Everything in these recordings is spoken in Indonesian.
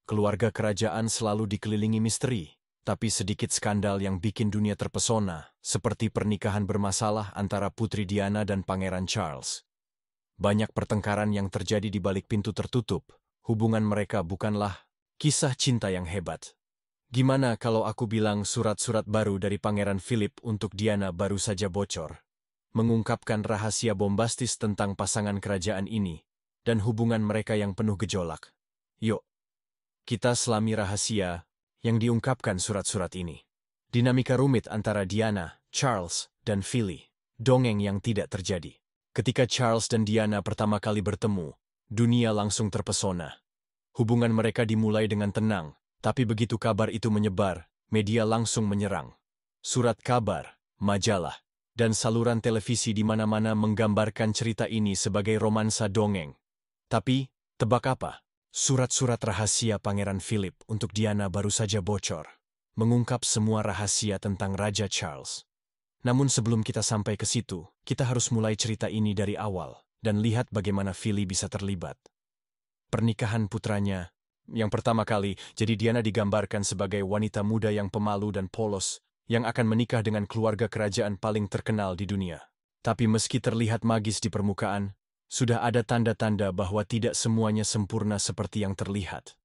Keluarga kerajaan selalu dikelilingi misteri, tapi sedikit skandal yang bikin dunia terpesona, seperti pernikahan bermasalah antara Putri Diana dan Pangeran Charles. Banyak pertengkaran yang terjadi di balik pintu tertutup. Hubungan mereka bukanlah kisah cinta yang hebat. Gimana kalau aku bilang surat-surat baru dari Pangeran Philip untuk Diana baru saja bocor, mengungkapkan rahasia bombastis tentang pasangan kerajaan ini dan hubungan mereka yang penuh gejolak. Yuk, kita selami rahasia yang diungkapkan surat-surat ini. Dinamika rumit antara Diana, Charles, dan Philly. Dongeng yang tidak terjadi. Ketika Charles dan Diana pertama kali bertemu, dunia langsung terpesona. Hubungan mereka dimulai dengan tenang, tapi begitu kabar itu menyebar, media langsung menyerang. Surat kabar, majalah, dan saluran televisi di mana-mana menggambarkan cerita ini sebagai romansa dongeng. Tapi, tebak apa? Surat-surat rahasia Pangeran Philip untuk Diana baru saja bocor, mengungkap semua rahasia tentang Raja Charles. Namun sebelum kita sampai ke situ, kita harus mulai cerita ini dari awal dan lihat bagaimana Philly bisa terlibat. Pernikahan putranya, yang pertama kali, jadi Diana digambarkan sebagai wanita muda yang pemalu dan polos, yang akan menikah dengan keluarga kerajaan paling terkenal di dunia. Tapi meski terlihat magis di permukaan, sudah ada tanda-tanda bahwa tidak semuanya sempurna seperti yang terlihat.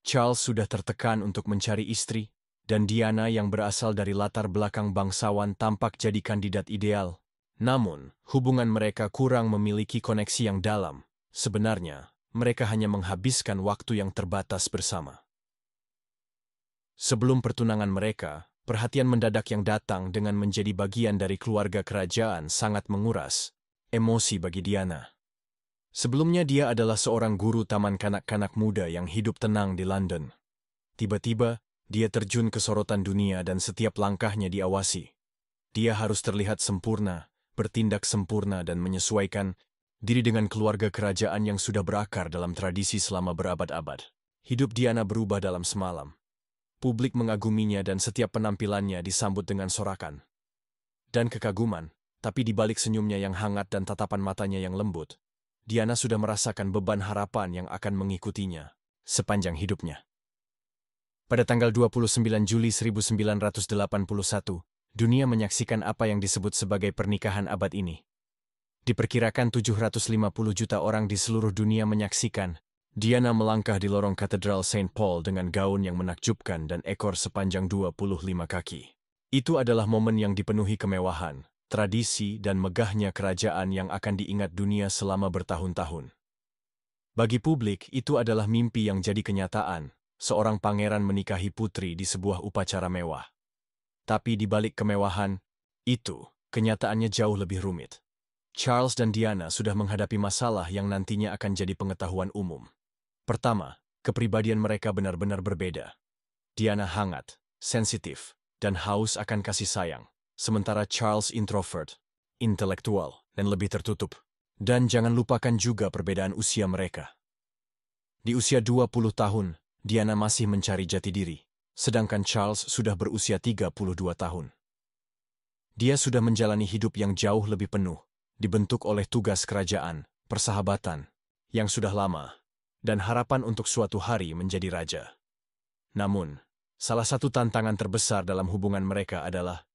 Charles sudah tertekan untuk mencari istri, dan Diana yang berasal dari latar belakang bangsawan tampak jadi kandidat ideal. Namun, hubungan mereka kurang memiliki koneksi yang dalam. Sebenarnya, mereka hanya menghabiskan waktu yang terbatas bersama. Sebelum pertunangan mereka, perhatian mendadak yang datang dengan menjadi bagian dari keluarga kerajaan sangat menguras emosi bagi Diana. Sebelumnya dia adalah seorang guru taman kanak-kanak muda yang hidup tenang di London. Tiba-tiba, dia terjun ke sorotan dunia dan setiap langkahnya diawasi. Dia harus terlihat sempurna, bertindak sempurna dan menyesuaikan diri dengan keluarga kerajaan yang sudah berakar dalam tradisi selama berabad-abad. Hidup Diana berubah dalam semalam. Publik mengaguminya dan setiap penampilannya disambut dengan sorakan dan kekaguman. Tapi di balik senyumnya yang hangat dan tatapan matanya yang lembut, Diana sudah merasakan beban harapan yang akan mengikutinya sepanjang hidupnya. Pada tanggal 29 Juli 1981, dunia menyaksikan apa yang disebut sebagai pernikahan abad ini. Diperkirakan 750 juta orang di seluruh dunia menyaksikan Diana melangkah di lorong Katedral St. Paul dengan gaun yang menakjubkan dan ekor sepanjang 25 kaki. Itu adalah momen yang dipenuhi kemewahan, tradisi dan megahnya kerajaan yang akan diingat dunia selama bertahun-tahun. Bagi publik, itu adalah mimpi yang jadi kenyataan, seorang pangeran menikahi putri di sebuah upacara mewah. Tapi di balik kemewahan itu, kenyataannya jauh lebih rumit. Charles dan Diana sudah menghadapi masalah yang nantinya akan jadi pengetahuan umum. Pertama, kepribadian mereka benar-benar berbeda. Diana hangat, sensitif, dan haus akan kasih sayang. Sementara Charles introvert, intelektual, dan lebih tertutup. Dan jangan lupakan juga perbedaan usia mereka. Di usia 20 tahun, Diana masih mencari jati diri, sedangkan Charles sudah berusia 32 tahun. Dia sudah menjalani hidup yang jauh lebih penuh, dibentuk oleh tugas kerajaan, persahabatan, yang sudah lama, dan harapan untuk suatu hari menjadi raja. Namun, salah satu tantangan terbesar dalam hubungan mereka adalah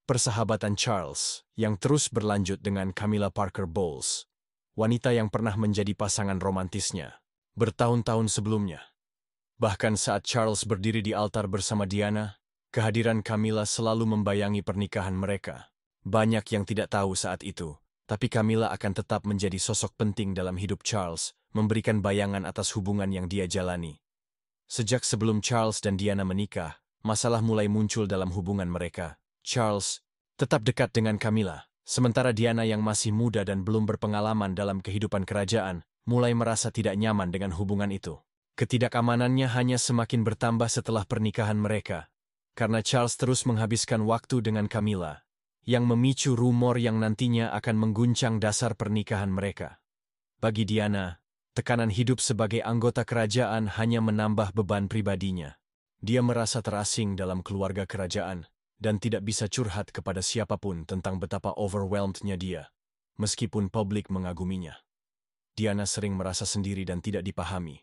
persahabatan Charles yang terus berlanjut dengan Camilla Parker Bowles, wanita yang pernah menjadi pasangan romantisnya bertahun-tahun sebelumnya. Bahkan saat Charles berdiri di altar bersama Diana, kehadiran Camilla selalu membayangi pernikahan mereka. Banyak yang tidak tahu saat itu, tapi Camilla akan tetap menjadi sosok penting dalam hidup Charles, memberikan bayangan atas hubungan yang dia jalani. Sejak sebelum Charles dan Diana menikah, masalah mulai muncul dalam hubungan mereka. Charles tetap dekat dengan Camilla, sementara Diana yang masih muda dan belum berpengalaman dalam kehidupan kerajaan, mulai merasa tidak nyaman dengan hubungan itu. Ketidakamanannya hanya semakin bertambah setelah pernikahan mereka, karena Charles terus menghabiskan waktu dengan Camilla, yang memicu rumor yang nantinya akan mengguncang dasar pernikahan mereka. Bagi Diana, tekanan hidup sebagai anggota kerajaan hanya menambah beban pribadinya. Dia merasa terasing dalam keluarga kerajaan, dan tidak bisa curhat kepada siapapun tentang betapa overwhelmed-nya dia, meskipun publik mengaguminya. Diana sering merasa sendiri dan tidak dipahami.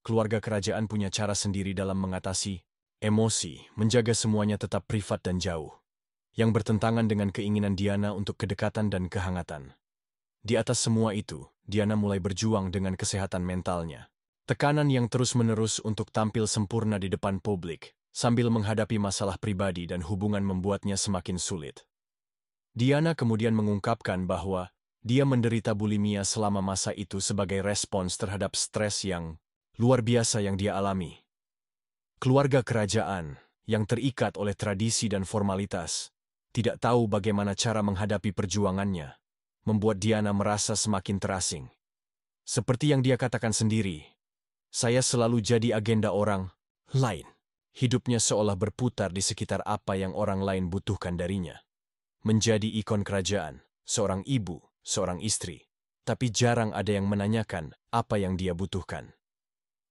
keluarga kerajaan punya cara sendiri dalam mengatasi emosi, menjaga semuanya tetap privat dan jauh, yang bertentangan dengan keinginan Diana untuk kedekatan dan kehangatan. Di atas semua itu, Diana mulai berjuang dengan kesehatan mentalnya. Tekanan yang terus-menerus untuk tampil sempurna di depan publik, sambil menghadapi masalah pribadi dan hubungan membuatnya semakin sulit. Diana kemudian mengungkapkan bahwa dia menderita bulimia selama masa itu sebagai respons terhadap stres yang luar biasa yang dia alami. Keluarga kerajaan, yang terikat oleh tradisi dan formalitas, tidak tahu bagaimana cara menghadapi perjuangannya, membuat Diana merasa semakin terasing. Seperti yang dia katakan sendiri, saya selalu jadi agenda orang lain. Hidupnya seolah berputar di sekitar apa yang orang lain butuhkan darinya. Menjadi ikon kerajaan, seorang ibu, seorang istri, tapi jarang ada yang menanyakan apa yang dia butuhkan.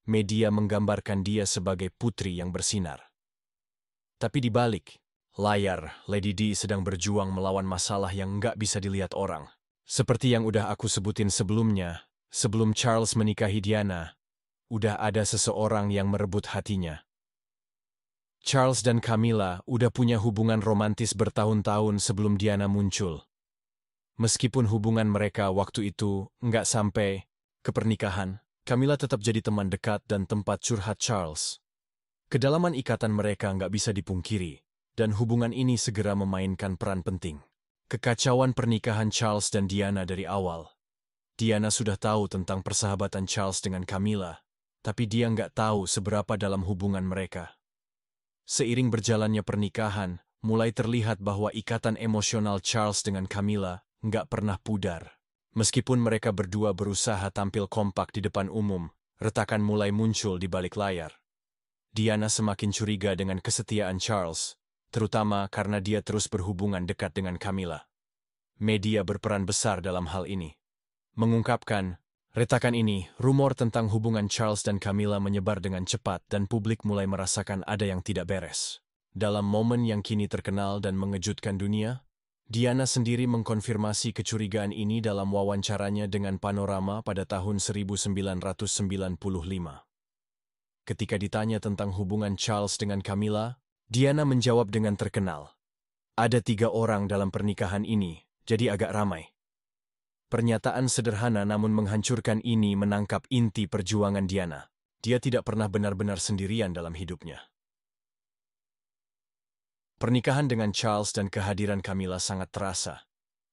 Media menggambarkan dia sebagai putri yang bersinar. Tapi di balik layar, Lady Di sedang berjuang melawan masalah yang nggak bisa dilihat orang. Seperti yang udah aku sebutin sebelumnya, sebelum Charles menikahi Diana, udah ada seseorang yang merebut hatinya. Charles dan Camilla udah punya hubungan romantis bertahun-tahun sebelum Diana muncul. Meskipun hubungan mereka waktu itu nggak sampai ke pernikahan, Camilla tetap jadi teman dekat dan tempat curhat Charles. Kedalaman ikatan mereka nggak bisa dipungkiri, dan hubungan ini segera memainkan peran penting. Kekacauan pernikahan Charles dan Diana dari awal. Diana sudah tahu tentang persahabatan Charles dengan Camilla, tapi dia nggak tahu seberapa dalam hubungan mereka. Seiring berjalannya pernikahan, mulai terlihat bahwa ikatan emosional Charles dengan Camilla nggak pernah pudar. Meskipun mereka berdua berusaha tampil kompak di depan umum, retakan mulai muncul di balik layar. Diana semakin curiga dengan kesetiaan Charles, terutama karena dia terus berhubungan dekat dengan Camilla. Media berperan besar dalam hal ini. Mengungkapkan, retakan ini, rumor tentang hubungan Charles dan Camilla menyebar dengan cepat dan publik mulai merasakan ada yang tidak beres. Dalam momen yang kini terkenal dan mengejutkan dunia, Diana sendiri mengkonfirmasi kecurigaan ini dalam wawancaranya dengan Panorama pada tahun 1995. Ketika ditanya tentang hubungan Charles dengan Camilla, Diana menjawab dengan terkenal. Ada 3 orang dalam pernikahan ini, jadi agak ramai. Pernyataan sederhana namun menghancurkan ini menangkap inti perjuangan Diana. Dia tidak pernah benar-benar sendirian dalam hidupnya. Pernikahan dengan Charles dan kehadiran Camilla sangat terasa,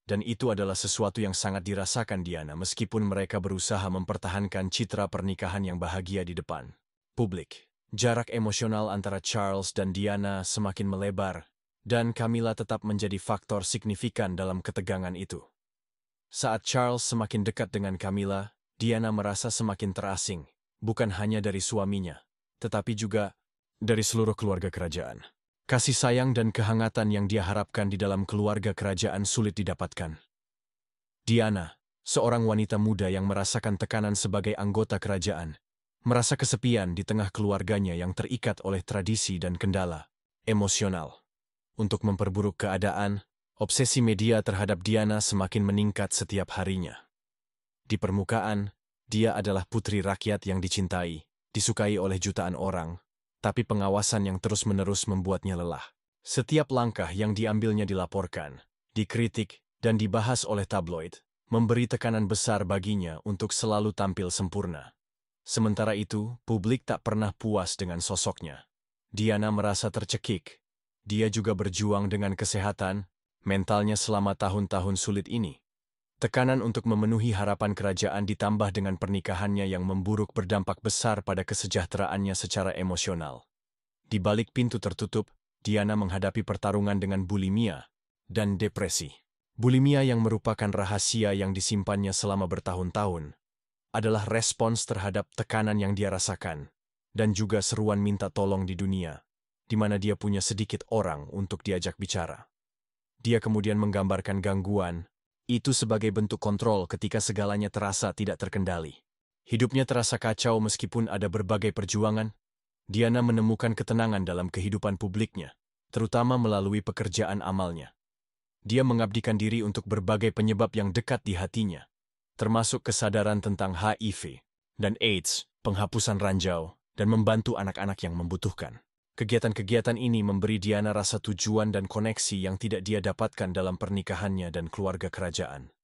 dan itu adalah sesuatu yang sangat dirasakan Diana meskipun mereka berusaha mempertahankan citra pernikahan yang bahagia di depan publik. Jarak emosional antara Charles dan Diana semakin melebar, dan Camilla tetap menjadi faktor signifikan dalam ketegangan itu. Saat Charles semakin dekat dengan Camilla, Diana merasa semakin terasing, bukan hanya dari suaminya, tetapi juga dari seluruh keluarga kerajaan. Kasih sayang dan kehangatan yang dia harapkan di dalam keluarga kerajaan sulit didapatkan. Diana, seorang wanita muda yang merasakan tekanan sebagai anggota kerajaan, merasa kesepian di tengah keluarganya yang terikat oleh tradisi dan kendala emosional. Untuk memperburuk keadaan, obsesi media terhadap Diana semakin meningkat setiap harinya. Di permukaan, dia adalah putri rakyat yang dicintai, disukai oleh jutaan orang, tapi pengawasan yang terus-menerus membuatnya lelah. Setiap langkah yang diambilnya dilaporkan, dikritik, dan dibahas oleh tabloid, memberi tekanan besar baginya untuk selalu tampil sempurna. Sementara itu, publik tak pernah puas dengan sosoknya. Diana merasa tercekik. Dia juga berjuang dengan kesehatan mentalnya selama tahun-tahun sulit ini. Tekanan untuk memenuhi harapan kerajaan ditambah dengan pernikahannya yang memburuk berdampak besar pada kesejahteraannya secara emosional. Di balik pintu tertutup, Diana menghadapi pertarungan dengan bulimia dan depresi. Bulimia yang merupakan rahasia yang disimpannya selama bertahun-tahun adalah respons terhadap tekanan yang dia rasakan dan juga seruan minta tolong di dunia, di mana dia punya sedikit orang untuk diajak bicara. Dia kemudian menggambarkan gangguan itu sebagai bentuk kontrol ketika segalanya terasa tidak terkendali. Hidupnya terasa kacau meskipun ada berbagai perjuangan. Diana menemukan ketenangan dalam kehidupan publiknya, terutama melalui pekerjaan amalnya. Dia mengabdikan diri untuk berbagai penyebab yang dekat di hatinya, termasuk kesadaran tentang HIV dan AIDS, penghapusan ranjau, dan membantu anak-anak yang membutuhkan. Kegiatan-kegiatan ini memberi Diana rasa tujuan dan koneksi yang tidak dia dapatkan dalam pernikahannya dan keluarga kerajaan.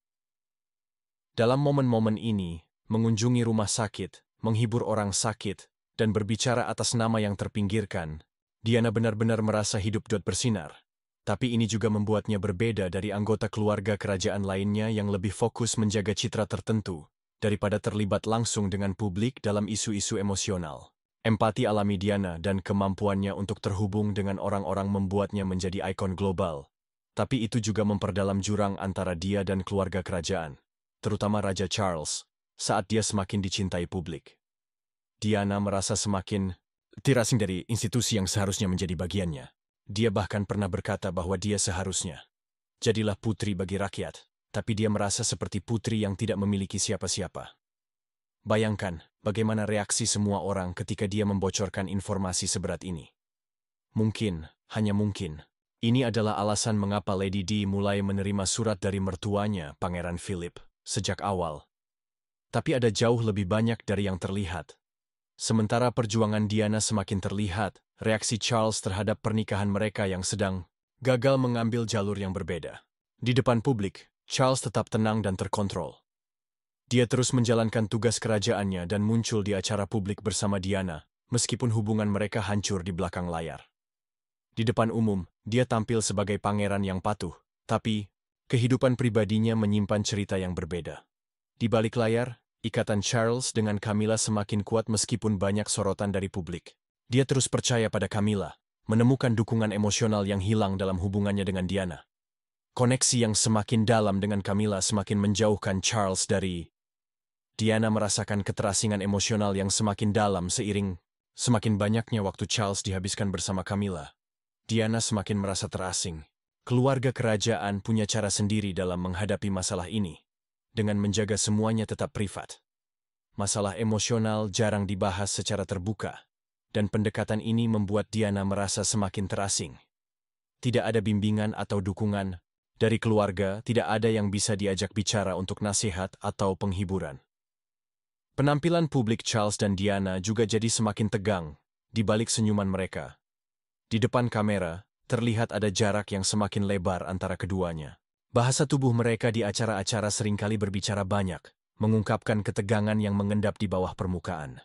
Dalam momen-momen ini, mengunjungi rumah sakit, menghibur orang sakit, dan berbicara atas nama yang terpinggirkan, Diana benar-benar merasa hidup bersinar. Tapi ini juga membuatnya berbeda dari anggota keluarga kerajaan lainnya yang lebih fokus menjaga citra tertentu, daripada terlibat langsung dengan publik dalam isu-isu emosional. Empati alami Diana dan kemampuannya untuk terhubung dengan orang-orang membuatnya menjadi ikon global. Tapi itu juga memperdalam jurang antara dia dan keluarga kerajaan, terutama Raja Charles, saat dia semakin dicintai publik. Diana merasa semakin terasing dari institusi yang seharusnya menjadi bagiannya. Dia bahkan pernah berkata bahwa dia seharusnya jadilah putri bagi rakyat, tapi dia merasa seperti putri yang tidak memiliki siapa-siapa. Bayangkan bagaimana reaksi semua orang ketika dia membocorkan informasi seberat ini. Mungkin, hanya mungkin, ini adalah alasan mengapa Lady Di mulai menerima surat dari mertuanya, Pangeran Philip, sejak awal. Tapi ada jauh lebih banyak dari yang terlihat. Sementara perjuangan Diana semakin terlihat, reaksi Charles terhadap pernikahan mereka yang sedang gagal mengambil jalur yang berbeda. Di depan publik, Charles tetap tenang dan terkontrol. Dia terus menjalankan tugas kerajaannya dan muncul di acara publik bersama Diana, meskipun hubungan mereka hancur di belakang layar. Di depan umum, dia tampil sebagai pangeran yang patuh, tapi kehidupan pribadinya menyimpan cerita yang berbeda. Di balik layar, ikatan Charles dengan Camilla semakin kuat meskipun banyak sorotan dari publik. Dia terus percaya pada Camilla, menemukan dukungan emosional yang hilang dalam hubungannya dengan Diana. Koneksi yang semakin dalam dengan Camilla semakin menjauhkan Charles dari Diana. Merasakan keterasingan emosional yang semakin dalam seiring semakin banyaknya waktu Charles dihabiskan bersama Camilla. Diana semakin merasa terasing. Keluarga kerajaan punya cara sendiri dalam menghadapi masalah ini, dengan menjaga semuanya tetap privat. Masalah emosional jarang dibahas secara terbuka, dan pendekatan ini membuat Diana merasa semakin terasing. Tidak ada bimbingan atau dukungan dari keluarga, tidak ada yang bisa diajak bicara untuk nasihat atau penghiburan. Penampilan publik Charles dan Diana juga jadi semakin tegang di balik senyuman mereka. Di depan kamera, terlihat ada jarak yang semakin lebar antara keduanya. Bahasa tubuh mereka di acara-acara seringkali berbicara banyak, mengungkapkan ketegangan yang mengendap di bawah permukaan.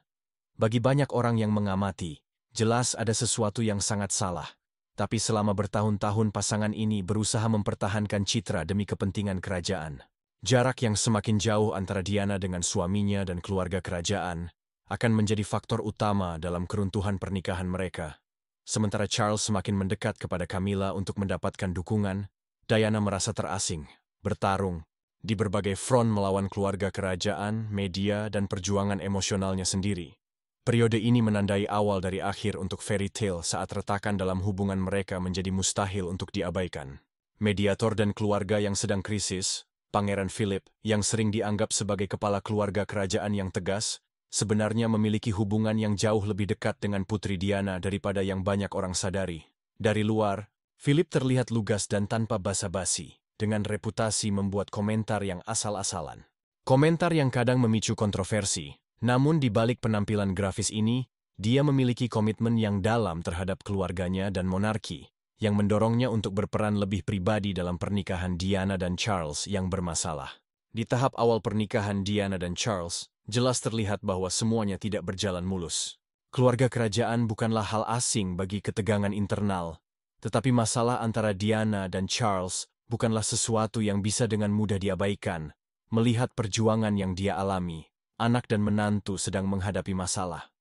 Bagi banyak orang yang mengamati, jelas ada sesuatu yang sangat salah. Tapi selama bertahun-tahun pasangan ini berusaha mempertahankan citra demi kepentingan kerajaan. Jarak yang semakin jauh antara Diana dengan suaminya dan keluarga kerajaan akan menjadi faktor utama dalam keruntuhan pernikahan mereka. Sementara Charles semakin mendekat kepada Camilla untuk mendapatkan dukungan, Diana merasa terasing, bertarung di berbagai front melawan keluarga kerajaan, media, dan perjuangan emosionalnya sendiri. Periode ini menandai awal dari akhir untuk fairy tale saat retakan dalam hubungan mereka menjadi mustahil untuk diabaikan. Mediator dan keluarga yang sedang krisis, Pangeran Philip, yang sering dianggap sebagai kepala keluarga kerajaan yang tegas, sebenarnya memiliki hubungan yang jauh lebih dekat dengan Putri Diana daripada yang banyak orang sadari. Dari luar, Philip terlihat lugas dan tanpa basa-basi, dengan reputasi membuat komentar yang asal-asalan. Komentar yang kadang memicu kontroversi. Namun di balik penampilan grafis ini, dia memiliki komitmen yang dalam terhadap keluarganya dan monarki, yang mendorongnya untuk berperan lebih pribadi dalam pernikahan Diana dan Charles yang bermasalah. Di tahap awal pernikahan Diana dan Charles, jelas terlihat bahwa semuanya tidak berjalan mulus. Keluarga kerajaan bukanlah hal asing bagi ketegangan internal, tetapi masalah antara Diana dan Charles bukanlah sesuatu yang bisa dengan mudah diabaikan, melihat perjuangan yang dia alami. Anak dan menantu sedang menghadapi masalah.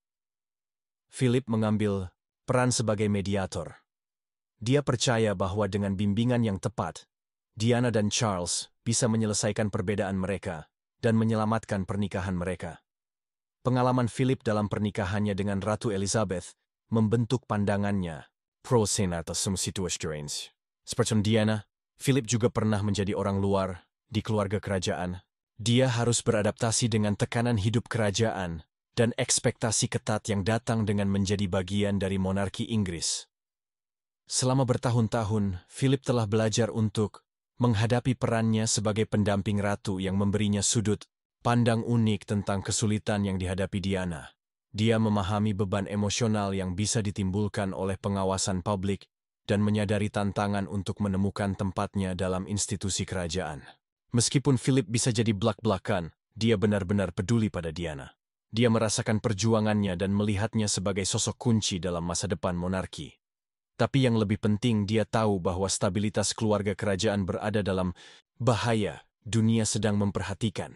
Philip mengambil peran sebagai mediator. Dia percaya bahwa dengan bimbingan yang tepat, Diana dan Charles bisa menyelesaikan perbedaan mereka dan menyelamatkan pernikahan mereka. Pengalaman Philip dalam pernikahannya dengan Ratu Elizabeth membentuk pandangannya pro-senator situasi. Seperti Diana, Philip juga pernah menjadi orang luar di keluarga kerajaan. Dia harus beradaptasi dengan tekanan hidup kerajaan dan ekspektasi ketat yang datang dengan menjadi bagian dari monarki Inggris. Selama bertahun-tahun, Philip telah belajar untuk menghadapi perannya sebagai pendamping ratu yang memberinya sudut pandang unik tentang kesulitan yang dihadapi Diana. Dia memahami beban emosional yang bisa ditimbulkan oleh pengawasan publik dan menyadari tantangan untuk menemukan tempatnya dalam institusi kerajaan. Meskipun Philip bisa jadi blak-blakan, dia benar-benar peduli pada Diana. Dia merasakan perjuangannya dan melihatnya sebagai sosok kunci dalam masa depan monarki. Tapi yang lebih penting, dia tahu bahwa stabilitas keluarga kerajaan berada dalam bahaya. Dunia sedang memperhatikan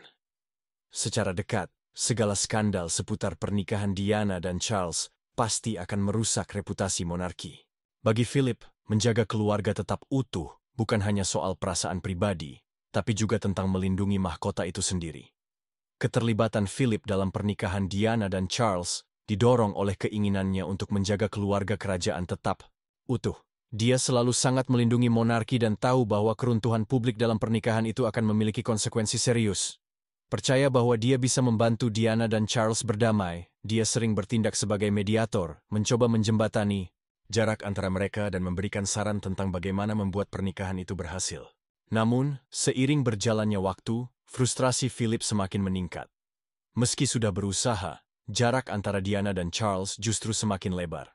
secara dekat segala skandal seputar pernikahan Diana dan Charles pasti akan merusak reputasi monarki. Bagi Philip, menjaga keluarga tetap utuh bukan hanya soal perasaan pribadi, tapi juga tentang melindungi mahkota itu sendiri. Keterlibatan Philip dalam pernikahan Diana dan Charles didorong oleh keinginannya untuk menjaga keluarga kerajaan tetap utuh. Dia selalu sangat melindungi monarki dan tahu bahwa keruntuhan publik dalam pernikahan itu akan memiliki konsekuensi serius. Percaya bahwa dia bisa membantu Diana dan Charles berdamai, dia sering bertindak sebagai mediator, mencoba menjembatani jarak antara mereka dan memberikan saran tentang bagaimana membuat pernikahan itu berhasil. Namun, seiring berjalannya waktu, frustrasi Philip semakin meningkat. Meski sudah berusaha, jarak antara Diana dan Charles justru semakin lebar.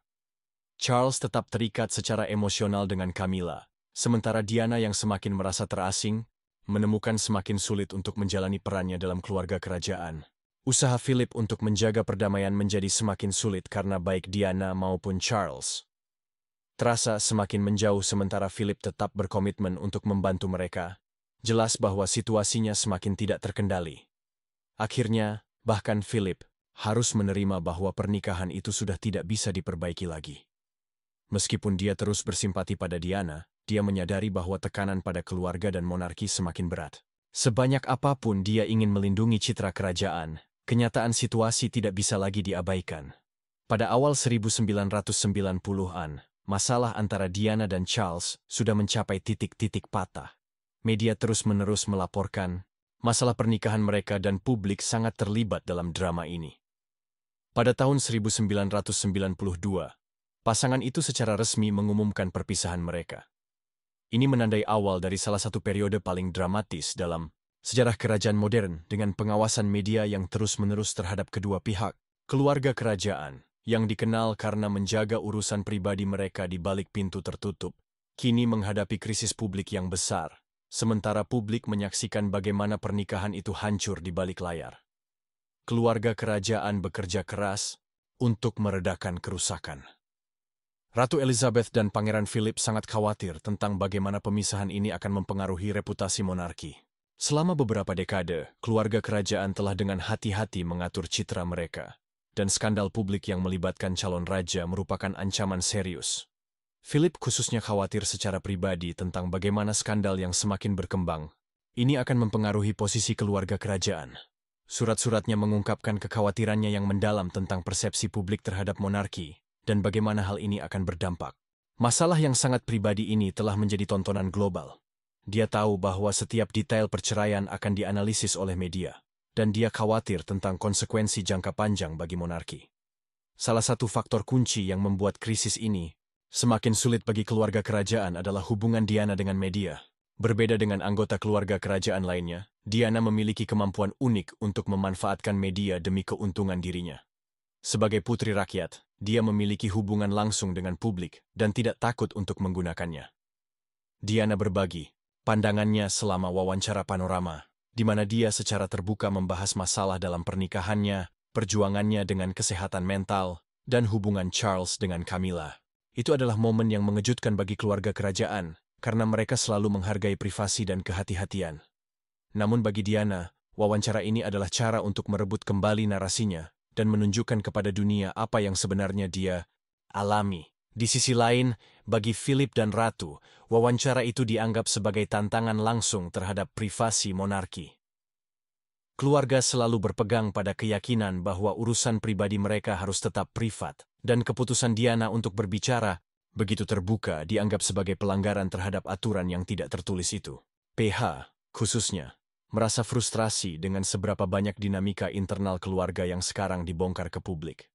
Charles tetap terikat secara emosional dengan Camilla, sementara Diana yang semakin merasa terasing, menemukan semakin sulit untuk menjalani perannya dalam keluarga kerajaan. Usaha Philip untuk menjaga perdamaian menjadi semakin sulit karena baik Diana maupun Charles terasa semakin menjauh sementara Philip tetap berkomitmen untuk membantu mereka. Jelas bahwa situasinya semakin tidak terkendali. Akhirnya, bahkan Philip harus menerima bahwa pernikahan itu sudah tidak bisa diperbaiki lagi. Meskipun dia terus bersimpati pada Diana, dia menyadari bahwa tekanan pada keluarga dan monarki semakin berat. Sebanyak apapun dia ingin melindungi citra kerajaan, kenyataan situasi tidak bisa lagi diabaikan. Pada awal 1990-an, masalah antara Diana dan Charles sudah mencapai titik-titik patah. Media terus-menerus melaporkan masalah pernikahan mereka dan publik sangat terlibat dalam drama ini. Pada tahun 1992, pasangan itu secara resmi mengumumkan perpisahan mereka. Ini menandai awal dari salah satu periode paling dramatis dalam sejarah kerajaan modern dengan pengawasan media yang terus-menerus terhadap kedua pihak. Keluarga kerajaan, yang dikenal karena menjaga urusan pribadi mereka di balik pintu tertutup, kini menghadapi krisis publik yang besar, sementara publik menyaksikan bagaimana pernikahan itu hancur di balik layar. Keluarga kerajaan bekerja keras untuk meredakan kerusakan. Ratu Elizabeth dan Pangeran Philip sangat khawatir tentang bagaimana pemisahan ini akan mempengaruhi reputasi monarki. Selama beberapa dekade, keluarga kerajaan telah dengan hati-hati mengatur citra mereka, dan skandal publik yang melibatkan calon raja merupakan ancaman serius. Philip khususnya khawatir secara pribadi tentang bagaimana skandal yang semakin berkembang. Ini akan mempengaruhi posisi keluarga kerajaan. Surat-suratnya mengungkapkan kekhawatirannya yang mendalam tentang persepsi publik terhadap monarki, dan bagaimana hal ini akan berdampak. Masalah yang sangat pribadi ini telah menjadi tontonan global. Dia tahu bahwa setiap detail perceraian akan dianalisis oleh media, dan dia khawatir tentang konsekuensi jangka panjang bagi monarki. Salah satu faktor kunci yang membuat krisis ini semakin sulit bagi keluarga kerajaan adalah hubungan Diana dengan media. Berbeda dengan anggota keluarga kerajaan lainnya, Diana memiliki kemampuan unik untuk memanfaatkan media demi keuntungan dirinya. Sebagai putri rakyat, dia memiliki hubungan langsung dengan publik dan tidak takut untuk menggunakannya. Diana berbagi pandangannya selama wawancara panorama, di mana dia secara terbuka membahas masalah dalam pernikahannya, perjuangannya dengan kesehatan mental, dan hubungan Charles dengan Camilla. Itu adalah momen yang mengejutkan bagi keluarga kerajaan, karena mereka selalu menghargai privasi dan kehati-hatian. Namun bagi Diana, wawancara ini adalah cara untuk merebut kembali narasinya dan menunjukkan kepada dunia apa yang sebenarnya dia alami. Di sisi lain, bagi Philip dan Ratu, wawancara itu dianggap sebagai tantangan langsung terhadap privasi monarki. Keluarga selalu berpegang pada keyakinan bahwa urusan pribadi mereka harus tetap privat, dan keputusan Diana untuk berbicara begitu terbuka dianggap sebagai pelanggaran terhadap aturan yang tidak tertulis itu. PH, khususnya, merasa frustrasi dengan seberapa banyak dinamika internal keluarga yang sekarang dibongkar ke publik.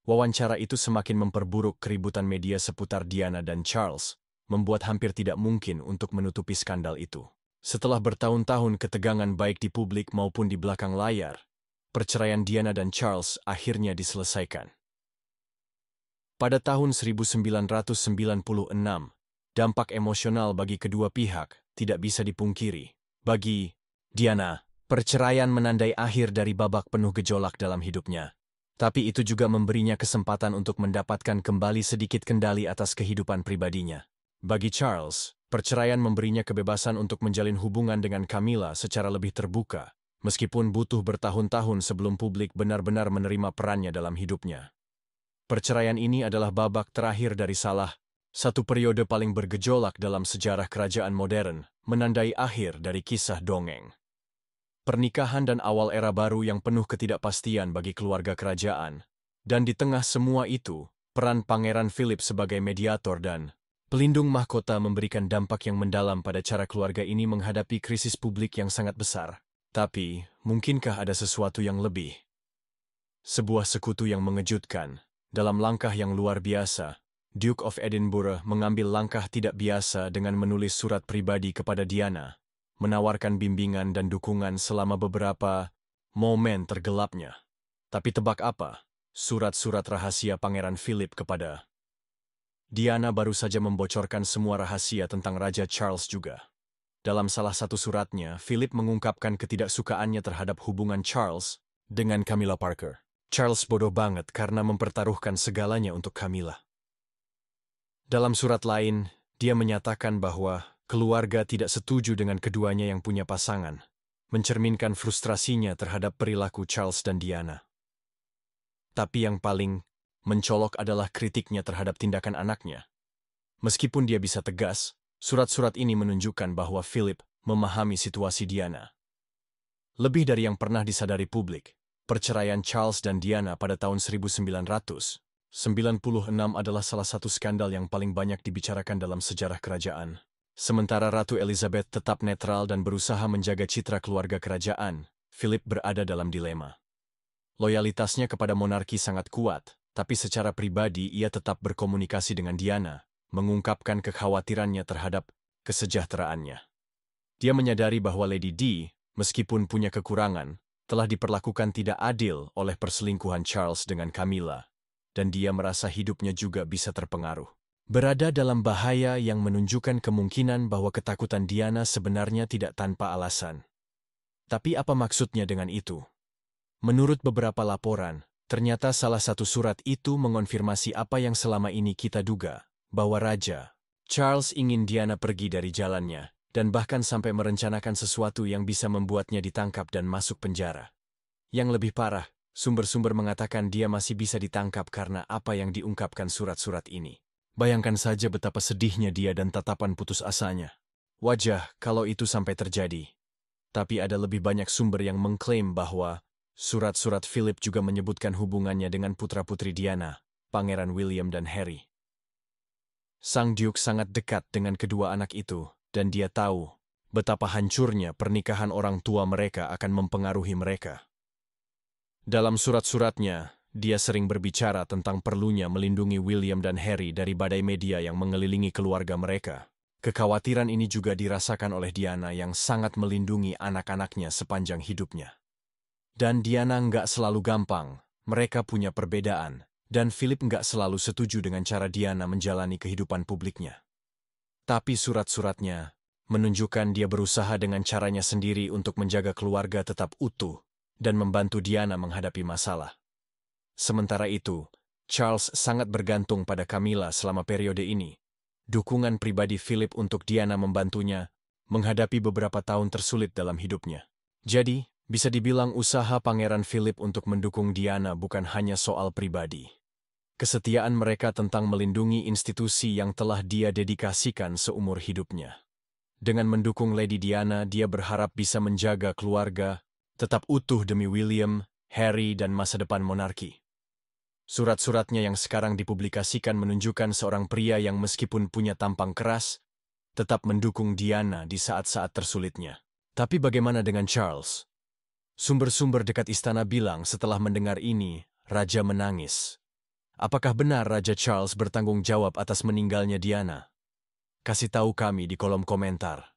Wawancara itu semakin memperburuk keributan media seputar Diana dan Charles, membuat hampir tidak mungkin untuk menutupi skandal itu. Setelah bertahun-tahun ketegangan baik di publik maupun di belakang layar, perceraian Diana dan Charles akhirnya diselesaikan. Pada tahun 1996, dampak emosional bagi kedua pihak tidak bisa dipungkiri. Bagi Diana, perceraian menandai akhir dari babak penuh gejolak dalam hidupnya. Tapi itu juga memberinya kesempatan untuk mendapatkan kembali sedikit kendali atas kehidupan pribadinya. Bagi Charles, perceraian memberinya kebebasan untuk menjalin hubungan dengan Camilla secara lebih terbuka, meskipun butuh bertahun-tahun sebelum publik benar-benar menerima perannya dalam hidupnya. Perceraian ini adalah babak terakhir dari salah satu periode paling bergejolak dalam sejarah kerajaan modern, menandai akhir dari kisah dongeng. Pernikahan dan awal era baru yang penuh ketidakpastian bagi keluarga kerajaan. Dan di tengah semua itu, peran Pangeran Philip sebagai mediator dan pelindung mahkota memberikan dampak yang mendalam pada cara keluarga ini menghadapi krisis publik yang sangat besar. Tapi, mungkinkah ada sesuatu yang lebih? Sebuah sekutu yang mengejutkan. Dalam langkah yang luar biasa, Duke of Edinburgh mengambil langkah tidak biasa dengan menulis surat pribadi kepada Diana, menawarkan bimbingan dan dukungan selama beberapa momen tergelapnya. Tapi tebak apa? Surat-surat rahasia Pangeran Philip kepada Diana baru saja membocorkan semua rahasia tentang Raja Charles juga. Dalam salah satu suratnya, Philip mengungkapkan ketidaksukaannya terhadap hubungan Charles dengan Camilla Parker. Charles bodoh banget karena mempertaruhkan segalanya untuk Camilla. Dalam surat lain, dia menyatakan bahwa keluarga tidak setuju dengan keduanya yang punya pasangan, mencerminkan frustrasinya terhadap perilaku Charles dan Diana. Tapi yang paling mencolok adalah kritiknya terhadap tindakan anaknya. Meskipun dia bisa tegas, surat-surat ini menunjukkan bahwa Philip memahami situasi Diana. Lebih dari yang pernah disadari publik, perceraian Charles dan Diana pada tahun 1996 adalah salah satu skandal yang paling banyak dibicarakan dalam sejarah kerajaan. Sementara Ratu Elizabeth tetap netral dan berusaha menjaga citra keluarga kerajaan, Philip berada dalam dilema. Loyalitasnya kepada monarki sangat kuat, tapi secara pribadi ia tetap berkomunikasi dengan Diana, mengungkapkan kekhawatirannya terhadap kesejahteraannya. Dia menyadari bahwa Lady Di, meskipun punya kekurangan, telah diperlakukan tidak adil oleh perselingkuhan Charles dengan Camilla, dan dia merasa hidupnya juga bisa terpengaruh. Berada dalam bahaya yang menunjukkan kemungkinan bahwa ketakutan Diana sebenarnya tidak tanpa alasan. Tapi apa maksudnya dengan itu? Menurut beberapa laporan, ternyata salah satu surat itu mengonfirmasi apa yang selama ini kita duga, bahwa Raja Charles ingin Diana pergi dari jalannya, dan bahkan sampai merencanakan sesuatu yang bisa membuatnya ditangkap dan masuk penjara. Yang lebih parah, sumber-sumber mengatakan dia masih bisa ditangkap karena apa yang diungkapkan surat-surat ini. Bayangkan saja betapa sedihnya dia dan tatapan putus asanya. Wajar kalau itu sampai terjadi. Tapi ada lebih banyak sumber yang mengklaim bahwa surat-surat Philip juga menyebutkan hubungannya dengan putra-putri Diana, Pangeran William dan Harry. Sang Duke sangat dekat dengan kedua anak itu, dan dia tahu betapa hancurnya pernikahan orang tua mereka akan mempengaruhi mereka. Dalam surat-suratnya, dia sering berbicara tentang perlunya melindungi William dan Harry dari badai media yang mengelilingi keluarga mereka. Kekhawatiran ini juga dirasakan oleh Diana yang sangat melindungi anak-anaknya sepanjang hidupnya. Dan Diana nggak selalu gampang, mereka punya perbedaan, dan Philip nggak selalu setuju dengan cara Diana menjalani kehidupan publiknya. Tapi surat-suratnya menunjukkan dia berusaha dengan caranya sendiri untuk menjaga keluarga tetap utuh dan membantu Diana menghadapi masalah. Sementara itu, Charles sangat bergantung pada Camilla selama periode ini. Dukungan pribadi Philip untuk Diana membantunya menghadapi beberapa tahun tersulit dalam hidupnya. Jadi, bisa dibilang usaha Pangeran Philip untuk mendukung Diana bukan hanya soal pribadi. Kesetiaan mereka tentang melindungi institusi yang telah dia dedikasikan seumur hidupnya. Dengan mendukung Lady Diana, dia berharap bisa menjaga keluarga tetap utuh demi William, Harry, dan masa depan monarki. Surat-suratnya yang sekarang dipublikasikan menunjukkan seorang pria yang meskipun punya tampang keras, tetap mendukung Diana di saat-saat tersulitnya. Tapi bagaimana dengan Charles? Sumber-sumber dekat istana bilang setelah mendengar ini, Raja menangis. Apakah benar Raja Charles bertanggung jawab atas meninggalnya Diana? Kasih tahu kami di kolom komentar.